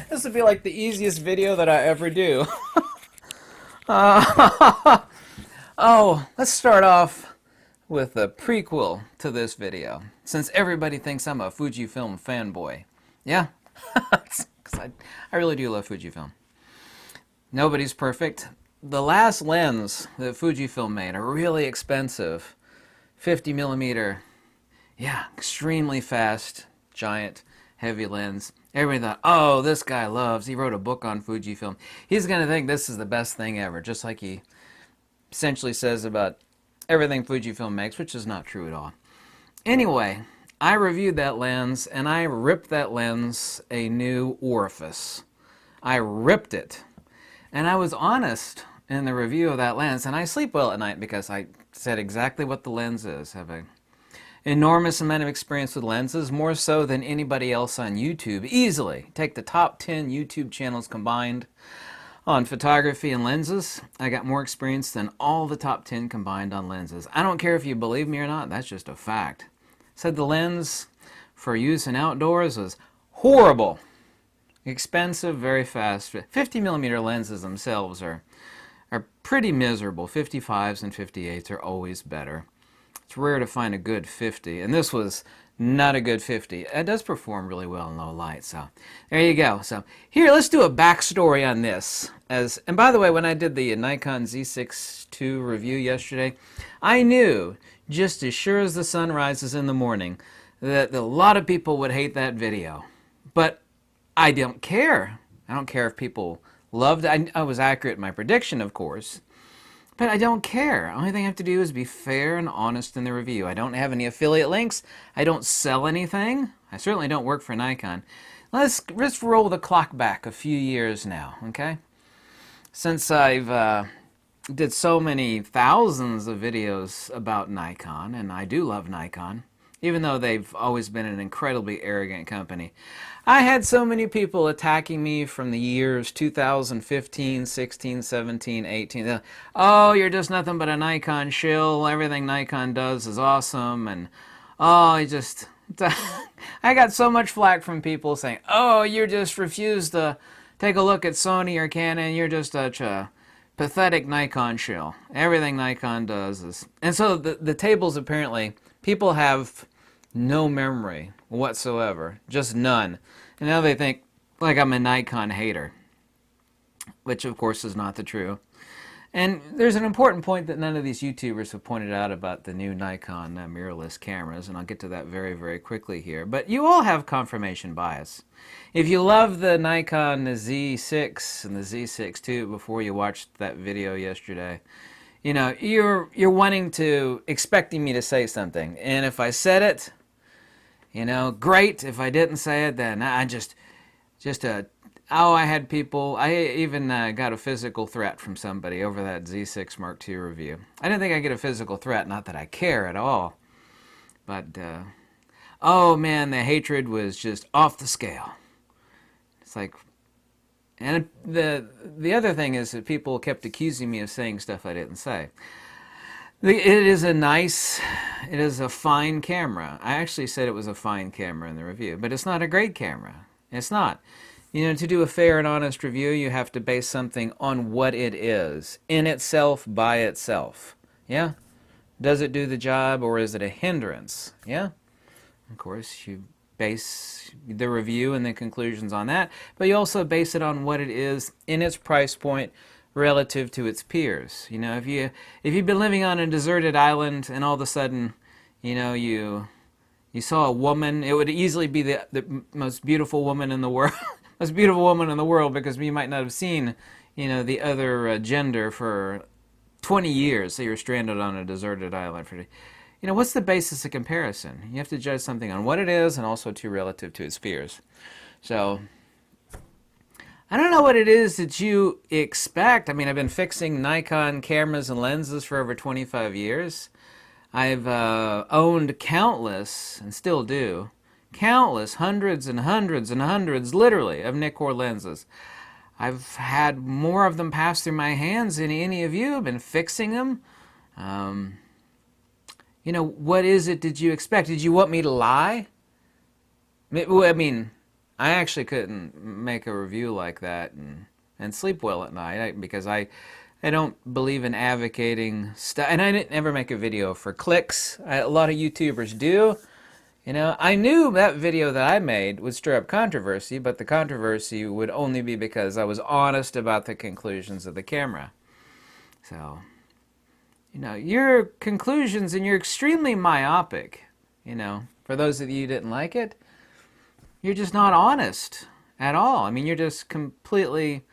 This would be like the easiest video that I ever do. Oh, let's start off with a prequel to this video, since everybody thinks I'm a Fujifilm fanboy. Yeah? Because I really do love Fujifilm. Nobody's perfect. The last lens that Fujifilm made, a really expensive 50mm, yeah, extremely fast, giant, heavy lens. Everybody thought, oh, this guy he wrote a book on Fujifilm. He's going to think this is the best thing ever, just like he essentially says about everything Fujifilm makes, which is not true at all. Anyway, I reviewed that lens, and I ripped that lens a new orifice. I ripped it. And I was honest in the review of that lens, and I sleep well at night because I said exactly what the lens is. I have an enormous amount of experience with lenses, more so than anybody else on YouTube. Easily. Take the top 10 YouTube channels combined on photography and lenses. I got more experience than all the top 10 combined on lenses. I don't care if you believe me or not, that's just a fact. Said the lens for use in outdoors was horrible. Expensive, very fast. 50mm lenses themselves are pretty miserable. 55s and 58s are always better. It's rare to find a good 50, and this was not a good 50. It does perform really well in low light, so there you go. So here, let's do a backstory on this. And by the way, when I did the Nikon Z6II review yesterday, I knew, just as sure as the sun rises in the morning, that a lot of people would hate that video. But I don't care. I don't care if people loved it. I was accurate in my prediction, of course. But I don't care. The only thing I have to do is be fair and honest in the review. I don't have any affiliate links. I don't sell anything. I certainly don't work for Nikon. Let's roll the clock back a few years now, okay? Since I've did so many thousands of videos about Nikon, and I do love Nikon, even though they've always been an incredibly arrogant company. I had so many people attacking me from the years 2015, 16, 17, 18. Oh, you're just nothing but a Nikon shill. Everything Nikon does is awesome. And, oh, I got so much flack from people saying, oh, you just refuse to take a look at Sony or Canon. You're just such a pathetic Nikon shill. Everything Nikon does is... And so the tables apparently, people have no memory whatsoever, just none. And now they think like I'm a Nikon hater, which of course is not the true. And there's an important point that none of these YouTubers have pointed out about the new Nikon mirrorless cameras, and I'll get to that very, very quickly here. But you all have confirmation bias. If you love the Nikon Z6 and the Z6II before you watched that video yesterday, you know, you're expecting me to say something. And if I said it, you know, great. If I didn't say it, then I I had people, I even got a physical threat from somebody over that Z6 Mark II review. I didn't think I'd get a physical threat, not that I care at all. But, oh man, the hatred was just off the scale. It's like, and the other thing is that people kept accusing me of saying stuff I didn't say. It is a fine camera. I actually said it was a fine camera in the review, but it's not a great camera. It's not. You know, to do a fair and honest review, you have to base something on what it is, in itself, by itself. Yeah? Does it do the job, or is it a hindrance? Yeah? Of course, you base the review and the conclusions on that, but you also base it on what it is in its price point, relative to its peers. You know, if you've been living on a deserted island and all of a sudden, you know, you saw a woman, it would easily be the most beautiful woman in the world, most beautiful woman in the world, because you might not have seen, you know, the other gender for 20 years. So you're stranded on a deserted island for, you know, what's the basis of comparison? You have to judge something on what it is and also relative to its peers. So I don't know what it is that you expect. I mean, I've been fixing Nikon cameras and lenses for over 25 years. I've owned countless, and still do, countless, hundreds and hundreds and hundreds, literally, of Nikkor lenses. I've had more of them pass through my hands than any of you. I've been fixing them. You know, what is it did you expect? Did you want me to lie? I mean, I actually couldn't make a review like that and sleep well at night because I don't believe in advocating stuff. And I didn't ever make a video for clicks. A lot of YouTubers do. You know, I knew that video that I made would stir up controversy, but the controversy would only be because I was honest about the conclusions of the camera. So, you know, your conclusions, and you're extremely myopic, you know. For those of you who didn't like it, you're just not honest at all. I mean, you're just completely,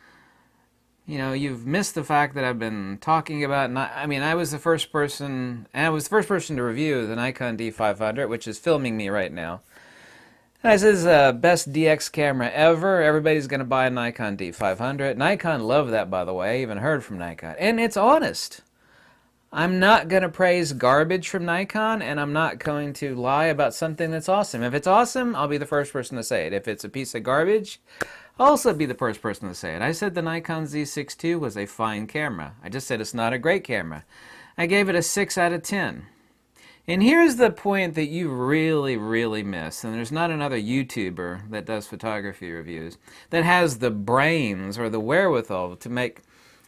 you know, you've missed the fact that I've been talking about, I mean, I was the first person to review the Nikon D500, which is filming me right now. This is the best DX camera ever. Everybody's going to buy a Nikon D500. Nikon loved that, by the way. I even heard from Nikon. And it's honest. I'm not going to praise garbage from Nikon, and I'm not going to lie about something that's awesome. If it's awesome, I'll be the first person to say it. If it's a piece of garbage, I'll also be the first person to say it. I said the Nikon Z6II was a fine camera. I just said it's not a great camera. I gave it a 6 out of 10. And here's the point that you really, really miss, and there's not another YouTuber that does photography reviews that has the brains or the wherewithal to make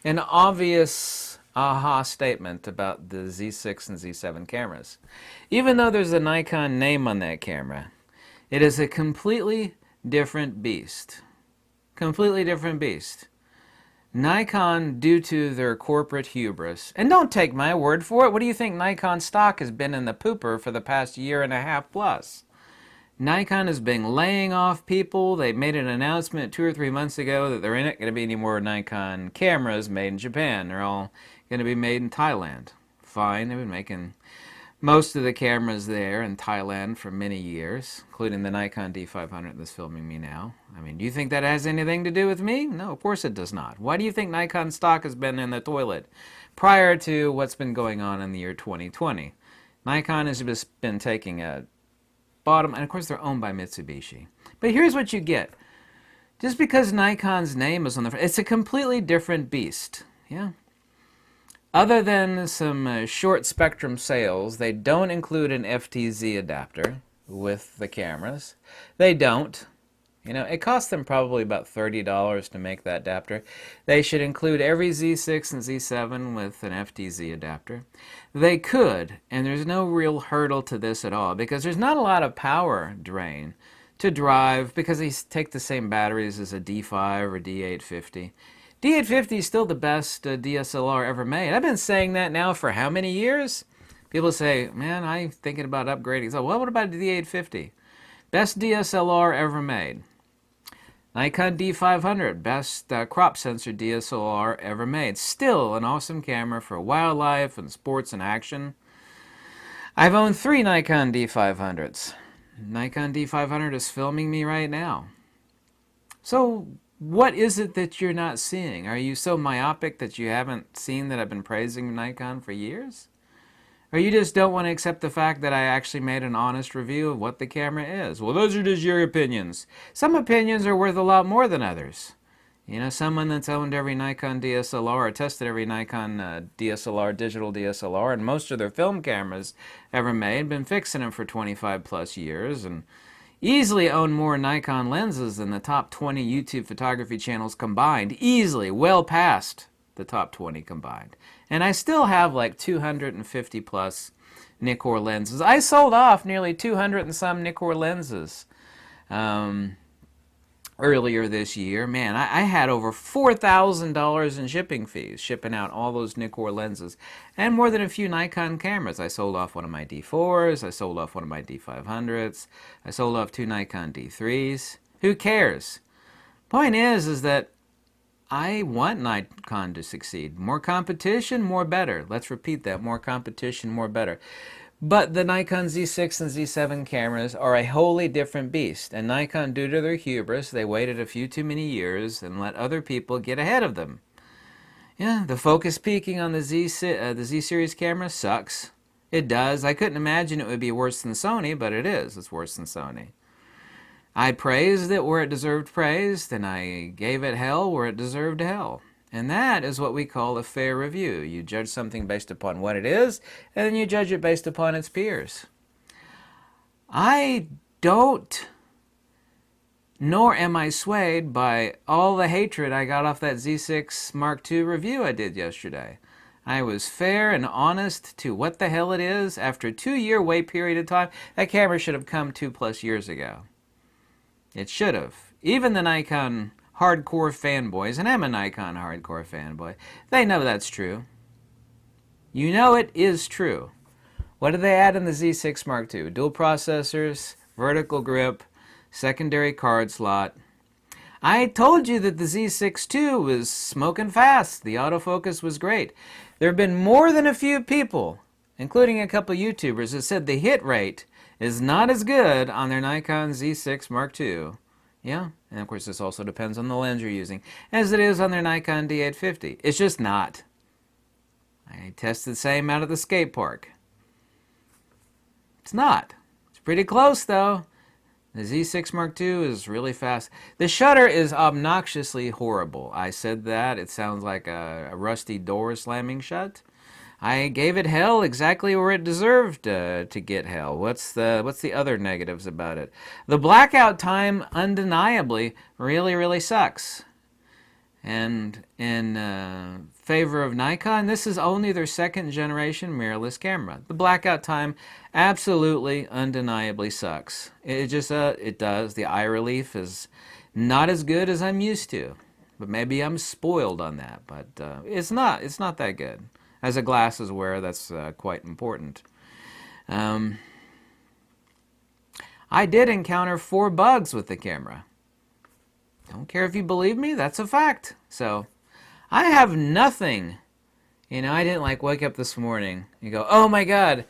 an obvious aha statement about the Z6 and Z7 cameras. Even though there's a Nikon name on that camera, it is a completely different beast. Completely different beast. Nikon, due to their corporate hubris, and don't take my word for it, what do you think Nikon stock has been in the pooper for the past year and a half plus? Nikon has been laying off people. They made an announcement 2 or 3 months ago that there ain't going to be any more Nikon cameras made in Japan. They're all going to be made in Thailand. Fine, they've been making most of the cameras there in Thailand for many years, including the Nikon D500 that's filming me now. I mean, do you think that has anything to do with me? No, of course it does not. Why do you think Nikon stock has been in the toilet prior to what's been going on in the year 2020? Nikon has just been taking a bottom, and of course they're owned by Mitsubishi. But here's what you get. Just because Nikon's name is on the front, it's a completely different beast. Yeah. Other than some short spectrum sales, they don't include an FTZ adapter with the cameras. They don't. You know, it costs them probably about $30 to make that adapter. They should include every Z6 and Z7 with an FTZ adapter. They could, and there's no real hurdle to this at all, because there's not a lot of power drain to drive, because they take the same batteries as a D5 or D850. D850 is still the best DSLR ever made. I've been saying that now for how many years? People say, man, I'm thinking about upgrading. So, well, what about the D850? Best DSLR ever made. Nikon D500, best crop sensor DSLR ever made. Still an awesome camera for wildlife and sports and action. I've owned 3 Nikon D500s. Nikon D500 is filming me right now. So, what is it that you're not seeing? Are you so myopic that you haven't seen that I've been praising Nikon for years? Or you just don't want to accept the fact that I actually made an honest review of what the camera is? Well, those are just your opinions. Some opinions are worth a lot more than others. You know, someone that's owned every Nikon DSLR or tested every Nikon DSLR, digital DSLR, and most of their film cameras ever made, been fixing them for 25 plus years, and easily own more Nikon lenses than the top 20 YouTube photography channels combined. Easily, well past the top 20 combined. And I still have like 250 plus Nikkor lenses. I sold off nearly 200 and some Nikkor lenses earlier this year. Man, I had over $4,000 in shipping fees, shipping out all those Nikkor lenses, and more than a few Nikon cameras. I sold off one of my D4s, I sold off one of my D500s, I sold off 2 Nikon D3s. Who cares? Point is that I want Nikon to succeed. More competition, more better. Let's repeat that. More competition, more better. But the Nikon Z6 and Z7 cameras are a wholly different beast. And Nikon, due to their hubris, they waited a few too many years and let other people get ahead of them. Yeah, the focus peaking on the Z-series camera sucks. It does. I couldn't imagine it would be worse than Sony, but it is. It's worse than Sony. I praised it where it deserved praise, and I gave it hell where it deserved hell. And that is what we call a fair review. You judge something based upon what it is, and then you judge it based upon its peers. I don't, nor am I swayed by all the hatred I got off that Z6 Mark II review I did yesterday. I was fair and honest to what the hell it is. After a 2-year wait period of time, that camera should have come 2+ years ago. It should have. Even the Nikon hardcore fanboys, and I'm a Nikon hardcore fanboy, they know that's true. You know it is true. What did they add in the Z6 Mark II? Dual processors, vertical grip, secondary card slot. I told you that the Z6II was smoking fast. The autofocus was great. There have been more than a few people, including a couple YouTubers, that said the hit rate is not as good on their Nikon Z6 Mark II. Yeah, and of course this also depends on the lens you're using, as it is on their Nikon D850. It's just not. I tested the same out at the skate park. It's not. It's pretty close though. The Z6 Mark II is really fast. The shutter is obnoxiously horrible. I said that. It sounds like a rusty door slamming shut. I gave it hell exactly where it deserved to get hell. What's the other negatives about it? The blackout time undeniably really sucks. And in favor of Nikon, this is only their 2nd generation mirrorless camera. The blackout time absolutely undeniably sucks. It just it does. The eye relief is not as good as I'm used to. But maybe I'm spoiled on that, but it's not that good. As a glasses wearer, that's quite important. I did encounter 4 bugs with the camera. Don't care if you believe me, that's a fact. So, I have nothing. You know, I didn't like wake up this morning and go, oh my god,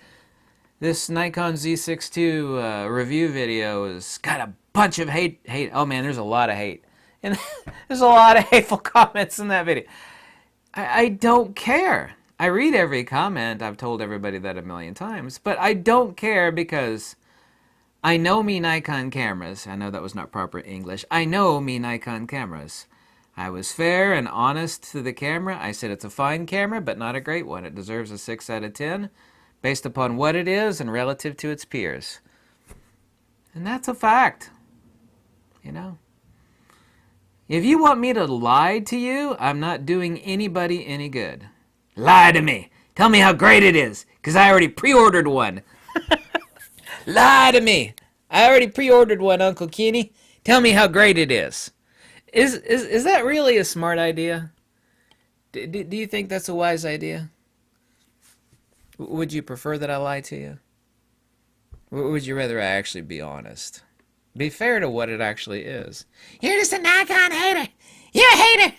this Nikon Z6II review video has got a bunch of hate. Oh man, there's a lot of hate. And there's a lot of hateful comments in that video. I don't care. I read every comment. I've told everybody that a million times. But I don't care because I know me Nikon cameras. I know that was not proper English. I know me Nikon cameras. I was fair and honest to the camera. I said it's a fine camera, but not a great one. It deserves a 6 out of 10 based upon what it is and relative to its peers. And that's a fact. You know? If you want me to lie to you, I'm not doing anybody any good. Lie to me. Tell me how great it is, because I already pre-ordered one. Lie to me. I already pre-ordered one, Uncle Kenny. Tell me how great it is. Is that really a smart idea? Do you think that's a wise idea? Would you prefer that I lie to you? Or would you rather I actually be honest? Be fair to what it actually is. You're just a Nikon hater. You're a hater.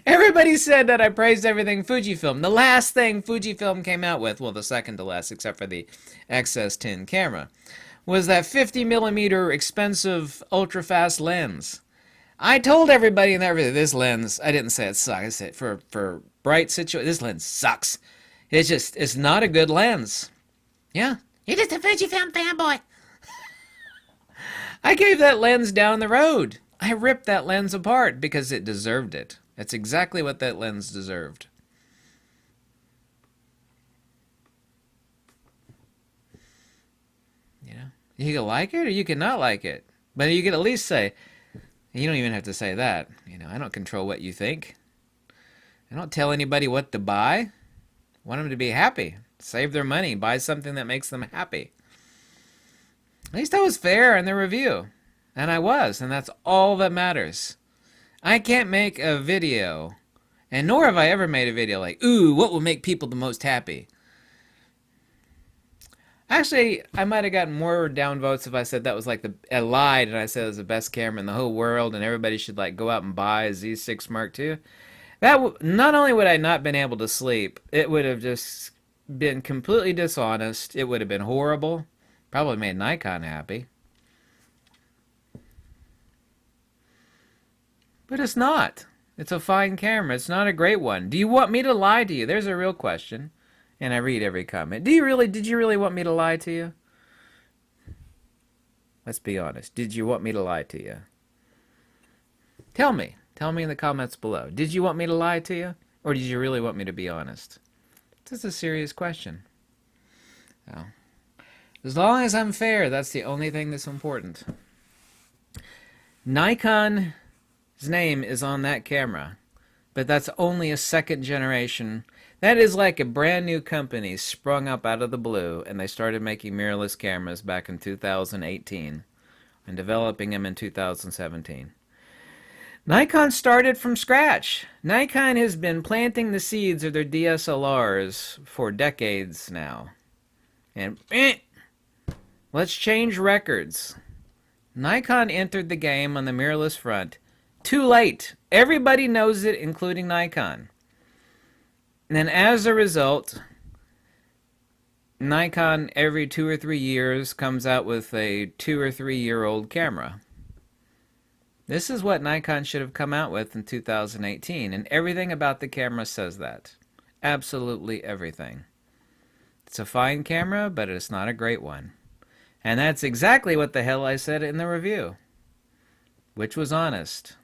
Everybody said that I praised everything Fujifilm. The last thing Fujifilm came out with, well, the second to last, except for the XS10 camera, was that 50mm expensive ultra-fast lens. I told everybody in that video, this lens, I didn't say it sucks. I said for bright situation, this lens sucks. It's not a good lens. Yeah. You're just a Fujifilm fanboy. I gave that lens down the road. I ripped that lens apart because it deserved it. That's exactly what that lens deserved. You know, you can like it or you can not like it. But you can at least say, you don't even have to say that. You know, I don't control what you think. I don't tell anybody what to buy. I want them to be happy. Save their money. Buy something that makes them happy. At least I was fair in the review. And I was. And that's all that matters. I can't make a video, and nor have I ever made a video like, ooh, what will make people the most happy? Actually, I might have gotten more downvotes if I said that was like I lied and I said it was the best camera in the whole world and everybody should like go out and buy a Z6 Mark II. Not only would I not been able to sleep, it would have just been completely dishonest. It would have been horrible. Probably made Nikon happy. But it's not. It's a fine camera. It's not a great one. Do you want me to lie to you? There's a real question. And I read every comment. Did you really want me to lie to you? Let's be honest. Did you want me to lie to you? Tell me. Tell me in the comments below. Did you want me to lie to you? Or did you really want me to be honest? This is a serious question. So, as long as I'm fair, that's the only thing that's important. Nikon's name is on that camera, but that's only a second generation. That is like a brand new company sprung up out of the blue, and they started making mirrorless cameras back in 2018 and developing them in 2017. Nikon started from scratch. Nikon has been planting the seeds of their DSLRs for decades now. And let's change records. Nikon entered the game on the mirrorless front too late. Everybody knows it, including Nikon. And then as a result, Nikon every 2 or 3 years comes out with a 2 or 3 year old camera. This is what Nikon should have come out with in 2018, and everything about the camera says that. Absolutely everything. It's a fine camera, but it's not a great one. And that's exactly what the hell I said in the review, which was honest.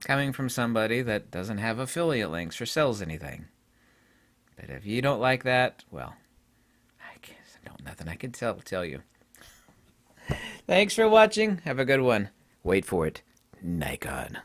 Coming from somebody that doesn't have affiliate links or sells anything. But if you don't like that, well, I guess nothing I can tell you. Thanks for watching. Have a good one. Wait for it. Nikon.